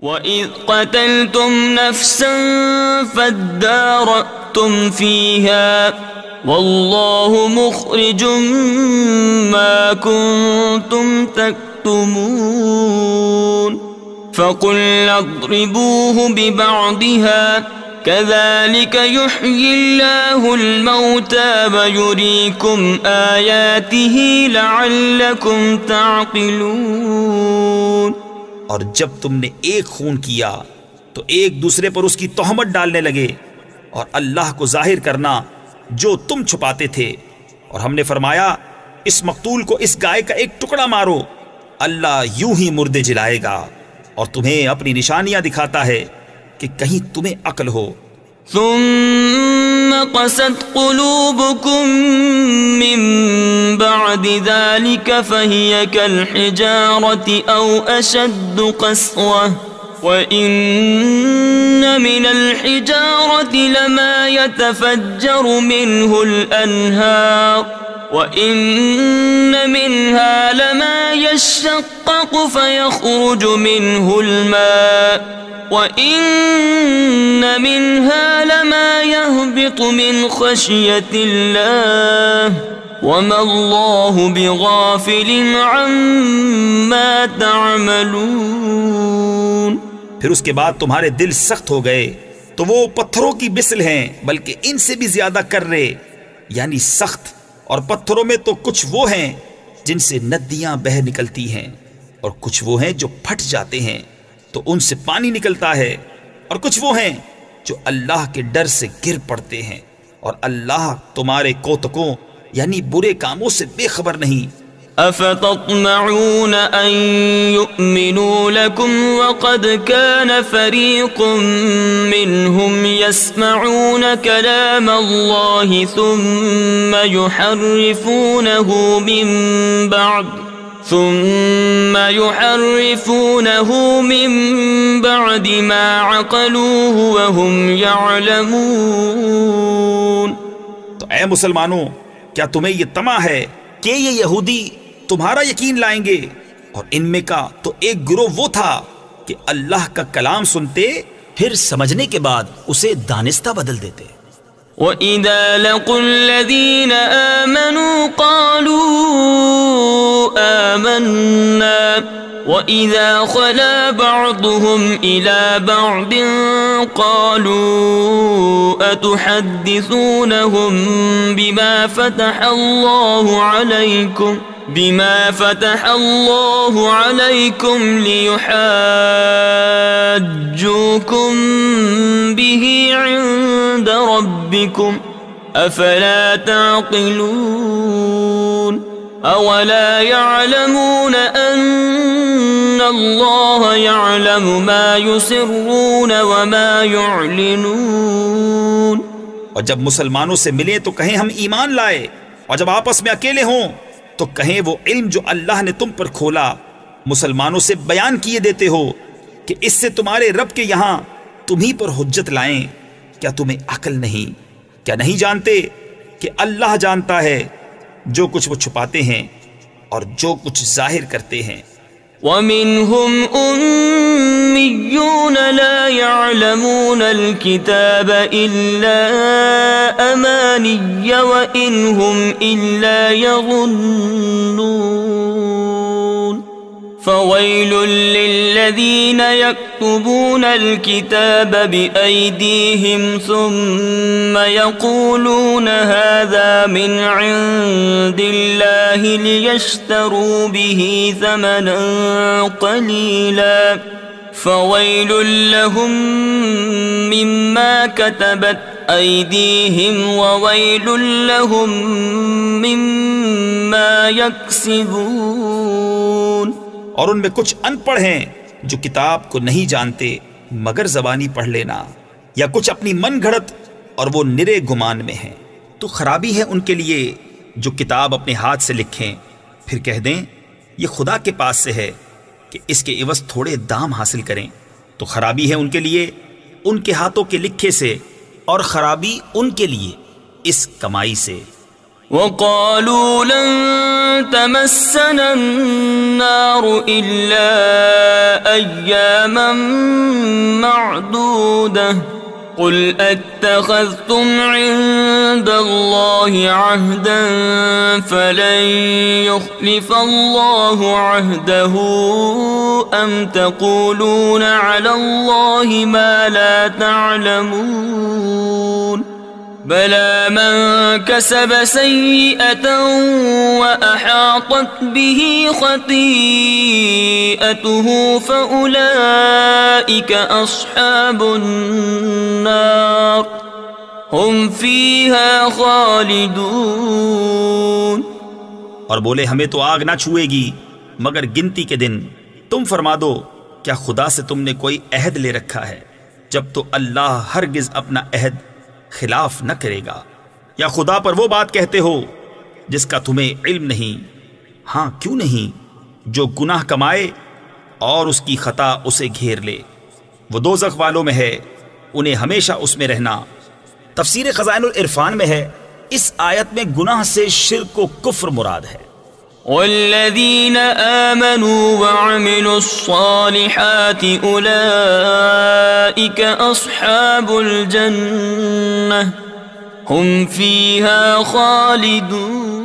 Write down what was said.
وَإِذْ قَتَلْتُمْ نَفْسًا فَادَّارَأْتُمْ فِيهَا وَاللَّهُ مُخْرِجٌ مَا كُنْتُمْ تَكْتُمُونَ فَقُلْنَا اضْرِبُوهُ بِبَعْضِهَا كَذَلِكَ يُحْيِي اللَّهُ الْمَوْتَى وَيُرِيكُمْ آيَاتِهِ لَعَلَّكُمْ تَعْقِلُونَ۔ اور جب تم نے ایک خون کیا تو ایک دوسرے پر اس کی تہمت ڈالنے لگے اور اللہ کو ظاہر کرنا جو تم چھپاتے تھے، اور ہم نے فرمایا اس مقتول کو اس گائے کا ایک ٹکڑا مارو، اللہ یوں ہی مردے جلائے گا اور تمہیں اپنی نشانیاں دکھاتا ہے کہ کہیں تمہیں عقل ہو۔ ثم قست قلوبكم من بعد ذلك فهي كالحجارة أو أشد قسوة وإن من الحجارة لما يتفجر منه الأنهار وإن منها لما يشقق فيخرج منه الماء وَإِنَّ مِنْهَا لَمَا يَهْبِطُ مِنْ خَشْيَةِ اللَّهِ وَمَا اللَّهُ بِغَافِلٍ عَمَّا تَعْمَلُونَ۔ پھر اس کے بعد تمہارے دل سخت ہو گئے تو وہ پتھروں کی مثل ہیں، بلکہ ان سے بھی زیادہ کرے یعنی سخت، اور پتھروں میں تو کچھ وہ ہیں جن سے ندیاں بہہ نکلتی ہیں، اور کچھ وہ ہیں جو پھٹ جاتے ہیں تو ان سے پانی نکلتا ہے، اور کچھ وہ ہیں جو اللہ کے ڈر سے گر پڑتے ہیں، اور اللہ تمہارے کوتکوں یعنی برے کاموں سے بے خبر نہیں۔ افتطمعون ان يؤمنوا لكم وقد كان فريق منهم يسمعون كلام الله ثم يحرفونه من بعد ما عقلوه وهم يعلمون۔ تو اے مسلمانوں، کیا تمہیں یہ طمع ہے کہ یہ یہودی تمہارا یقین لائیں گے؟ اور ان میں کا تو ایک گروہ وہ تھا کہ اللہ کا کلام سنتے پھر سمجھنے کے بعد اسے دانستہ بدل دیتے۔ وَإِذَا لَقُوا الَّذِينَ آمَنُوا قَالُوا آمَنَّا وَإِذَا خَلَا بَعْضُهُمْ إِلَى بَعْضٍ قَالُوا أَتُحَدِّثُونَهُم بِمَا فَتَحَ اللَّهُ عَلَيْكُمْ لِيُحَاجُّوكُم بِهِ عِندَ رَبِّكُمْ أَفَلَا تَعْقِلُونَ أَوَلَا يَعْلَمُونَ أَنَّ اللَّهَ يَعْلَمُ مَا يُسِرُّونَ وَمَا يُعْلِنُونَ۔ اور جب مسلمانوں سے ملیں تو کہیں ہم ایمان لائے، اور جب آپس میں اکیلے ہوں تو کہیں وہ علم جو اللہ نے تم پر کھولا مسلمانوں سے بیان کیے دیتے ہو کہ اس سے تمہارے رب کے یہاں تمہیں پر حجت لائیں۔ کیا تمہیں عقل نہیں؟ کیا نہیں جانتے کہ اللہ جانتا ہے جو کچھ وہ چھپاتے ہیں اور جو کچھ ظاہر کرتے ہیں۔ وَمِنْهُمْ أُمِّيُّونَ لَا يَعْلَمُونَ الْكِتَابَ إِلَّا أَمَانِيَّ وَإِنْ هُمْ إِلَّا يَظُنُّونَ فَوَيْلٌ لِّلَّذِينَ يَكْتُبُونَ الْكِتَابَ بِأَيْدِيهِمْ ثُمَّ يَقُولُونَ هَذَا مِنْ عِندِ اللَّهِ لِيَشْتَرُوا بِهِ ثَمَنًا قَلِيلًا فَوَيْلٌ لَّهُم مِّمَّا كَتَبَتْ أَيْدِيهِمْ وَوَيْلٌ لَّهُم مِّمَّا يَكْسِبُونَ۔ اور ان میں کچھ ان پڑھ ہیں جو کتاب کو نہیں جانتے مگر زبانی پڑھ لینا، یا کچھ اپنی من گھڑت اور وہ نرے گمان میں ہیں۔ تو خرابی ہے ان کے لیے جو کتاب اپنے ہاتھ سے لکھیں پھر کہہ دیں یہ خدا کے پاس سے ہے کہ اس کے عوض تھوڑے دام حاصل کریں۔ تو خرابی ہے ان کے لیے ان کے ہاتھوں کے لکھے سے، اور خرابی ان کے لیے اس کمائی سے۔ وقالوا لن تمسنا النار إلا أياما معدودة قل أتخذتم عند الله عهدا فلن يخلف الله عهده أم تقولون على الله ما لا تعلمون بلى من كسب سيئة وأحاطت به خطيئته فأولئك أصحاب النار هم فيها خالدون. اور بولے ہمیں تو آگ نہ چھوئے گی مگر گنتی کے دن. تم فرما دو کیا خدا سے تم نے کوئی عہد لے رکھا ہے؟ جب تو اللہ ہرگز اپنا عہد خلاف نہ کرے گا. یا خدا پر وہ بات کہتے ہو جس کا تمہیں علم نہیں؟ ہاں کیوں نہیں، جو گناہ کمائے اور اس کی خطا اسے گھیر لے وہ دوزخ والوں میں ہے، انہیں ہمیشہ اس میں رہنا. تفسیر خزائن العرفان میں ہے اس آیت میں گناہ سے شرک و کفر مراد ہے. والذین آمنوا وعملوا الصالحات اولئک اصحاب الجنہ هم فیہا خالدون.